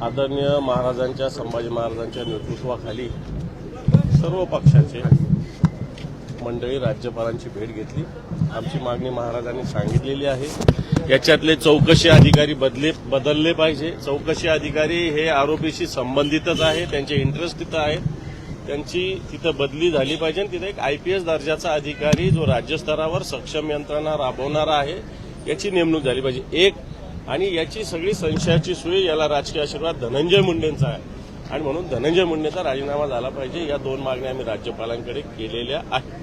आदरणीय महाराजांच्या संभाजी महाराजांच्या नेतृत्वाखाली सर्व पक्षाचे मंडळी राज्यपालांची भेट घेतली। आमची मागणी महाराजांनी सांगितलेली आहे। याच्यातले चौकशी अधिकारी बदलले पाहिजे। चौकशी अधिकारी हे आरोपीशी संबंधितच आहे, त्यांचे इंटरेस्ट तिथं आहेत, त्यांची तिथं बदली झाली पाहिजे। तिथे एक IPS दर्जाचा अधिकारी जो राज्यस्तरावर सक्षम यंत्रणा राबवणारा आहे याची नेमणूक झाली पाहिजे। एक आणि याची सगळी संशयाची सुई याला राजकीय आशीर्वाद धनंजय मुंडेंचा आहे आणि म्हणून धनंजय मुंडेंचा राजीनामा झाला पाहिजे। या दोन मागण्या आम्ही राज्यपालांकडे केलेल्या आहेत।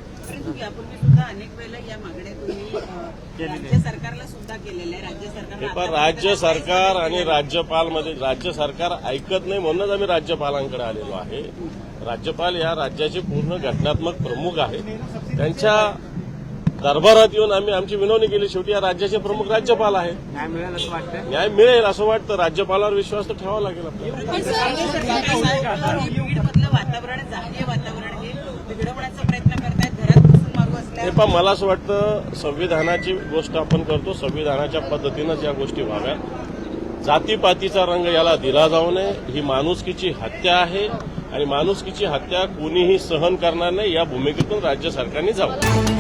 यापूर्वी सुद्धा अनेक वेळेला या मागण्या तुम्ही राज्य सरकारला सुद्धा केलेल्या आहे। राज्य सरकार आणि राज्यपाल मध्ये राज्य सरकार ऐकत नाही म्हणूनच आम्ही राज्यपालांकडे आलेलो आहे। राज्यपाल या राज्याचे पूर्ण घटनात्मक प्रमुख आहेत, त्यांच्या दरबारात येऊन आम्ही आमची विनवणी केली। शेवटी या राज्याचे प्रमुख राज्यपाल आहेत। न्याय मिळेल असं वाटतं? न्याय मिळेल असं वाटतं। राज्यपालावर विश्वास तर ठेवावा लागेल आपल्याला। वातावरण जातीय वातावरण हे बिघडवण्याचा प्रयत्न करतायत, घरात बसून मागू असल्या पण मला असं वाटतं संविधानाची गोष्ट आपण करतो, संविधानाच्या पद्धतीनंच या गोष्टी व्हाव्यात। जातीपातीचा रंग याला दिला जाऊ नये। ही माणुसकीची हत्या आहे आणि माणुसकीची हत्या कोणीही सहन करणार नाही। या भूमिकेतून राज्य सरकारने जावं।